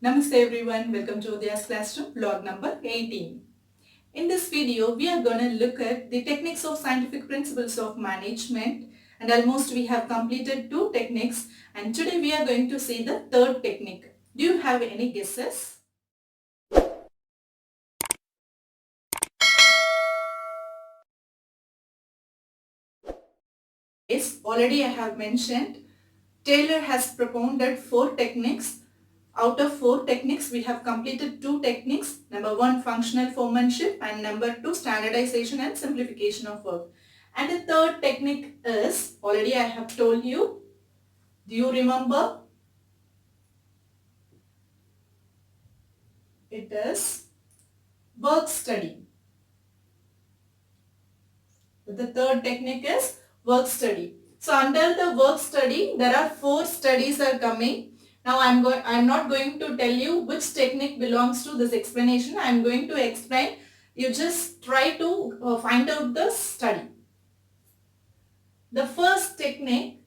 Namaste everyone, welcome to UDAYA'S classroom, vlog number 18. In this video, we are going to look at the techniques of scientific principles of management, and almost we have completed 2 techniques, and today we are going to see the third technique. Do you have any guesses? Yes, already I have mentioned, Taylor has propounded 4 techniques. Out of 4 techniques, we have completed 2 techniques. Number 1, functional foremanship, and number 2, standardization and simplification of work. And the third technique is, already I have told you, do you remember? It is work study. The third technique is work study. So under the work study, there are 4 studies are coming. Now I'm not going to tell you which technique belongs to this explanation. I'm going to explain. You just try to find out the study. The first technique,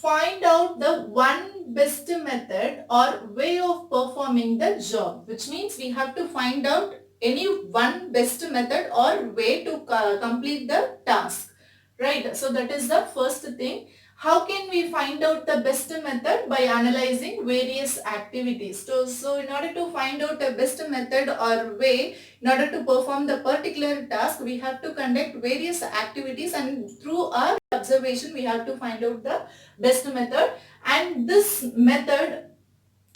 find out the one best method or way of performing the job, which means we have to find out any one best method or way to complete the task, right? So that is the first thing. How can we find out the best method? By analyzing various activities. So in order to find out the best method or way, in order to perform the particular task, we have to conduct various activities, and through our observation, we have to find out the best method. And this method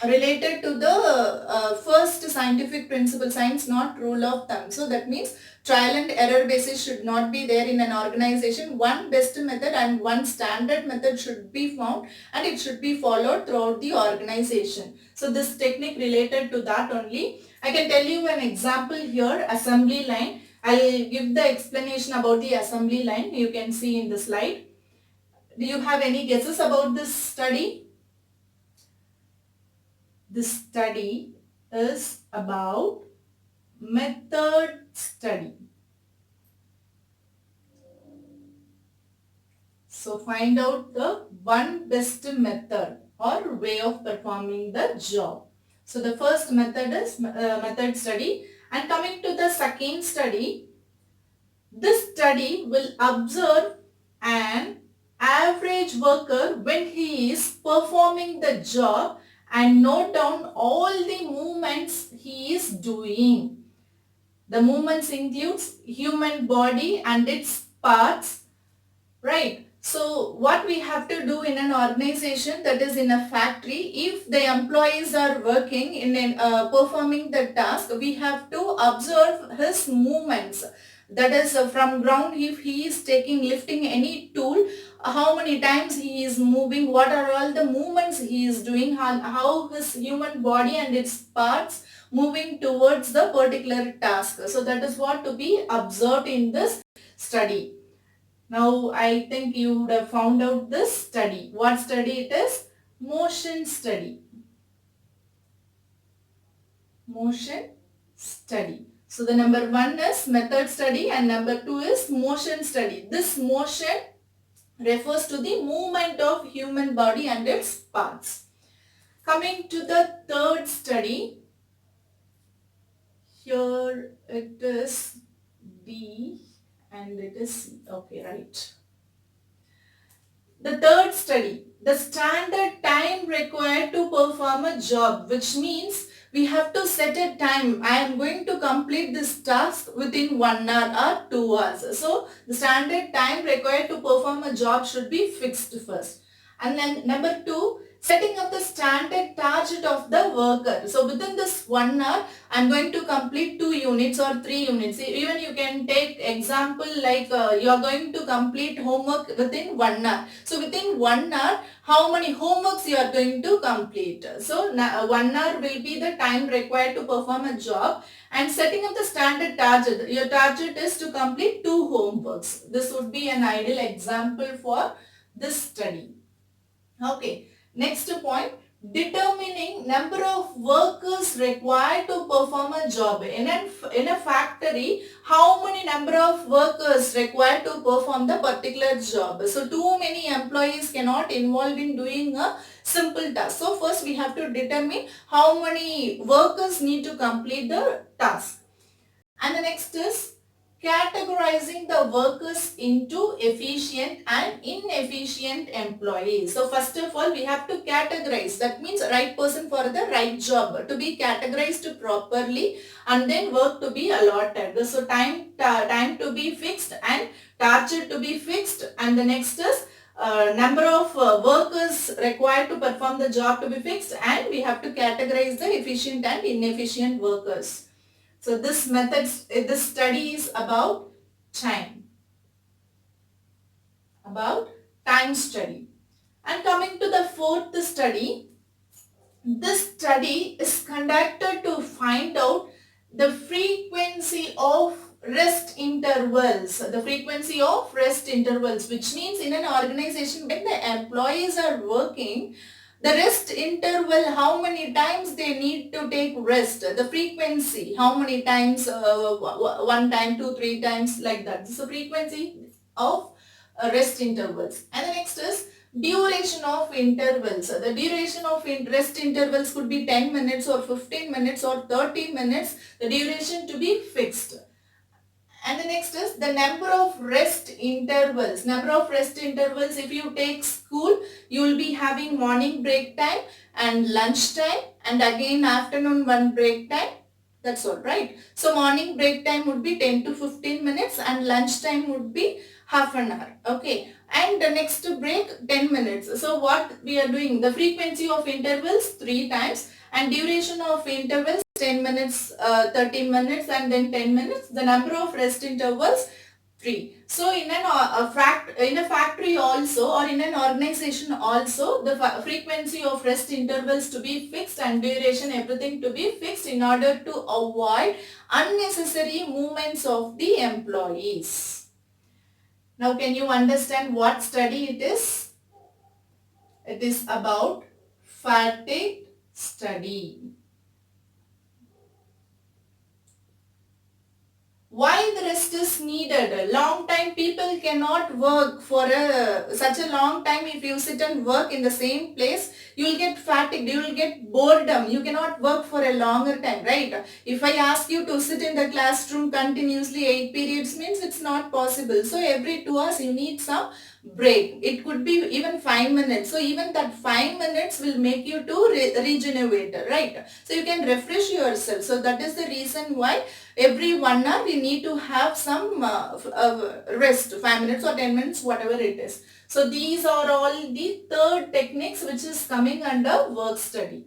related to the first scientific principle, science not rule of thumb. So that means trial and error basis should not be there in an organization. One best method and one standard method should be found, and it should be followed throughout the organization. So this technique related to that only. I can tell you an example here, assembly line. I'll give the explanation about the assembly line. You can see in the slide. Do you have any guesses about this study? This study is about method study. So find out the one best method or way of performing the job. So the first method is method study. And coming to the second study, this study will observe an average worker when he is performing the job and note down all the movements he is doing. The movements includes human body and its parts, right? So what we have to do in an organization, that is in a factory, if the employees are working in performing the task, we have to observe his movements. That is from ground, if he is lifting any tool, how many times he is moving, what are all the movements he is doing, how his human body and its parts moving towards the particular task. So that is what to be observed in this study. Now I think you would have found out this study. What study it is? Motion study. Motion study. So the number 1 is method study and number 2 is motion study. This motion refers to the movement of human body and its parts. Coming to the third study, here it is D and it is C. Okay, right. The third study, the standard time required to perform a job, which means we have to set a time. I am going to complete this task within 1 hour or 2 hours. So the standard time required to perform a job should be fixed first. And then number 2, setting up the standard target of the worker. So within this 1 hour, I am going to complete 2 units or 3 units. Even you can take example like you are going to complete homework within 1 hour. So within 1 hour, how many homeworks you are going to complete? So 1 hour will be the time required to perform a job, and setting up the standard target. Your target is to complete 2 homeworks. This would be an ideal example for this study. Okay, next point, determining number of workers required to perform a job. In a factory, how many number of workers required to perform the particular job? So too many employees cannot involve in doing a simple task. So first we have to determine how many workers need to complete the task. And the next is categorizing the workers into efficient and inefficient employees. So first of all, we have to categorize. That means right person for the right job to be categorized properly, and then work to be allotted. So time to be fixed and target to be fixed. And the next is number of workers required to perform the job to be fixed, and we have to categorize the efficient and inefficient workers. So this study is time, about time study. And coming to the fourth study, this study is conducted to find out the frequency of rest intervals. The frequency of rest intervals, which means in an organization when the employees are working, the rest interval, how many times they need to take rest, the frequency, how many times, one time, two, three times, like that. This is the frequency of rest intervals. And the next is duration of intervals. The duration of rest intervals could be 10 minutes or 15 minutes or 30 minutes. The duration to be fixed. And the next is the number of rest intervals. Number of rest intervals, if you take school, you will be having morning break time and lunch time, and again afternoon one break time. That's all, right? So morning break time would be 10 to 15 minutes and lunch time would be half an hour. Okay. And the next break 10 minutes. So what we are doing, the frequency of intervals 3 times and duration of intervals 10 minutes, 30 minutes and then 10 minutes. The number of rest intervals 3. So in a factory also, or in an organization also, the frequency of rest intervals to be fixed and duration everything to be fixed in order to avoid unnecessary movements of the employees. Now can you understand what study it is? It is about fatigue study. Why the rest is needed? A long time people cannot work for such a long time. If you sit and work in the same place, you will get fatigued, you will get boredom. You cannot work for a longer time, right? If I ask you to sit in the classroom continuously 8 periods means it's not possible. So every 2 hours you need some break. It could be even 5 minutes. So even that 5 minutes will make you to regenerate, right? So you can refresh yourself. So that is the reason why every 1 hour we need to have some rest, 5 minutes or 10 minutes, whatever it is. So these are all the third techniques which is coming under work study.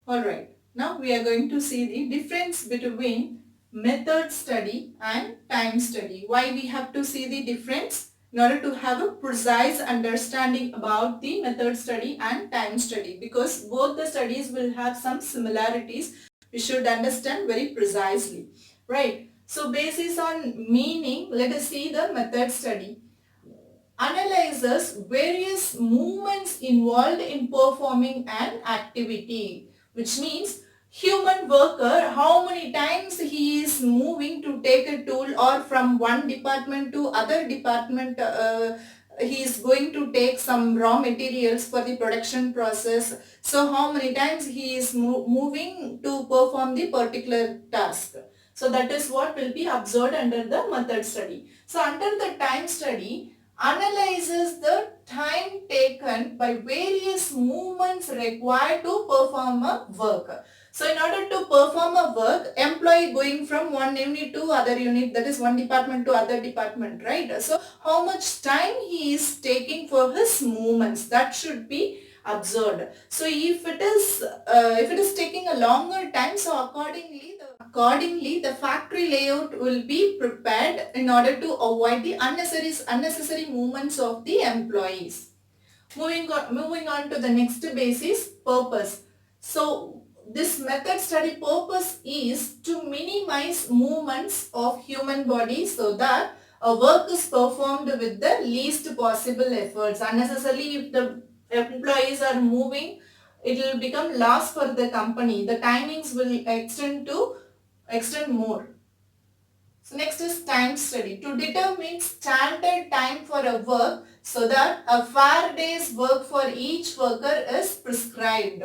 Alright, now we are going to see the difference between method study and time study. Why we have to see the difference? In order to have a precise understanding about the method study and time study, because both the studies will have some similarities we should understand very precisely, right? So basis on meaning, let us see the method study. Analyzes various movements involved in performing an activity, which means human worker, how many times he is moving to take a tool, or from one department to other department, he is going to take some raw materials for the production process. So how many times he is moving to perform the particular task. So that is what will be observed under the method study. So under the time study, analyzes the time taken by various movements required to perform a work. So in order to perform a work, employee going from one unit to other unit, that is one department to other department, right? So how much time he is taking for his movements, that should be observed. So if it is taking a longer time, so accordingly the factory layout will be prepared in order to avoid the unnecessary movements of the employees. Moving on to the next basis, purpose. So this method study purpose is to minimize movements of human body so that a work is performed with the least possible efforts. Unnecessarily, if the employees are moving it will become loss for the company. The timings will extend more. So next is time study. To determine standard time for a work so that a fair day's work for each worker is prescribed.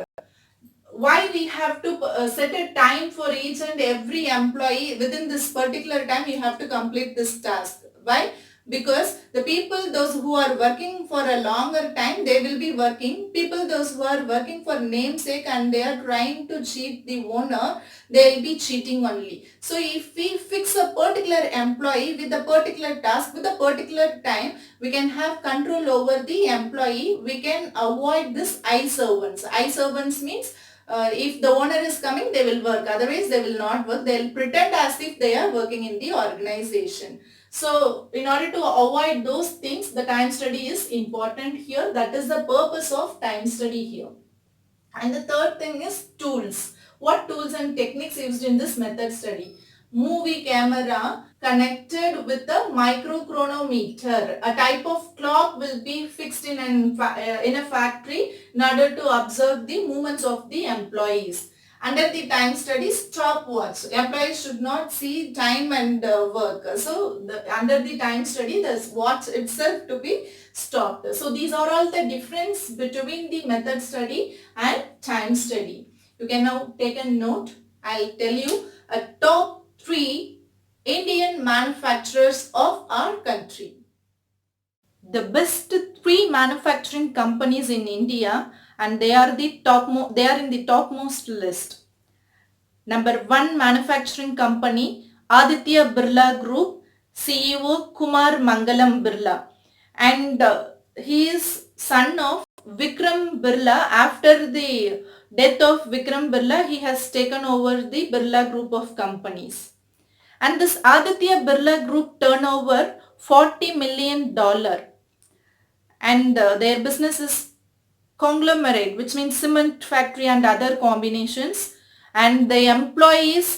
Why we have to set a time for each and every employee? Within this particular time you have to complete this task. Why? Because the people, those who are working for a longer time, they will be working. People, those who are working for namesake and they are trying to cheat the owner, they will be cheating only. So if we fix a particular employee with a particular task, with a particular time, we can have control over the employee. We can avoid this eye servants. Eye servants means if the owner is coming, they will work. Otherwise, they will not work. They will pretend as if they are working in the organization. So, in order to avoid those things, the time study is important here. That is the purpose of time study here. And the third thing is tools. What tools and techniques used in this method study? Movie camera connected with a microchronometer. A type of clock will be fixed in a factory in order to observe the movements of the employees. Under the time study, stopwatch. Employees should not see time and work. So, under the time study, the watch itself to be stopped. So, these are all the difference between the method study and time study. You can now take a note. I'll tell you a top 3 Indian manufacturers of our country. The best 3 manufacturing companies in India, and they are in the topmost list. Number 1 manufacturing company, Aditya Birla Group, CEO Kumar Mangalam Birla, and he is son of Vikram Birla. After the death of Vikram Birla, he has taken over the Birla Group of companies. And this Aditya Birla Group turnover $40 million, and their business is conglomerate, which means cement factory and other combinations. And the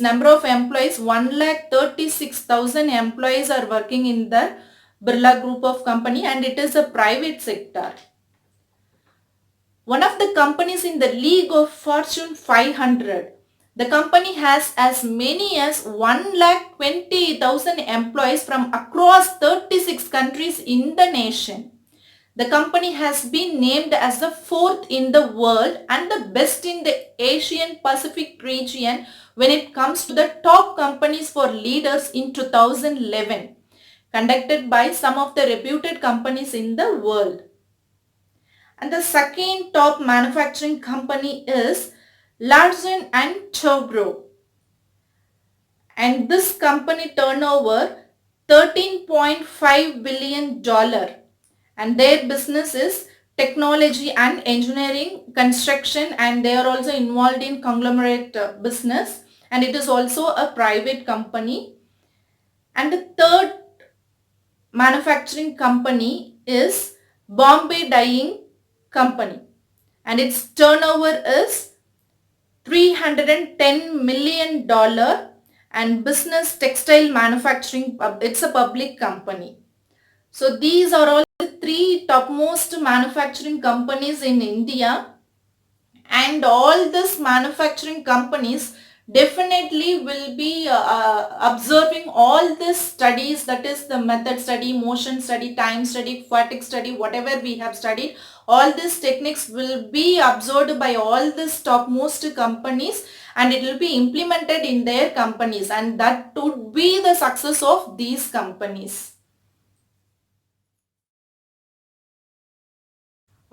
number of employees, 136,000 employees are working in the Birla Group of company, and it is a private sector. One of the companies in the league of Fortune 500. The company has as many as 120,000 employees from across 36 countries in the nation. The company has been named as the 4th in the world and the best in the Asian Pacific region when it comes to the top companies for leaders in 2011, conducted by some of the reputed companies in the world. And the second top manufacturing company is Larsen and Toubro. And this company turnover $13.5 billion. And their business is technology and engineering, construction, and they are also involved in conglomerate business, and it is also a private company. And the third manufacturing company is Bombay Dyeing Company, and its turnover is $310 million, and business textile manufacturing, it's a public company. So these are all the 3 topmost manufacturing companies in India, and all these manufacturing companies definitely will be observing all these studies, that is the method study, motion study, time study, fatigue study, whatever we have studied. All these techniques will be observed by all these topmost companies, and it will be implemented in their companies, and that would be the success of these companies.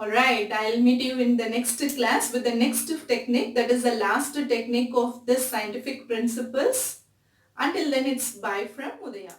Alright, I'll meet you in the next class with the next technique, that is the last technique of this scientific principles. Until then, it's bye from Udaya.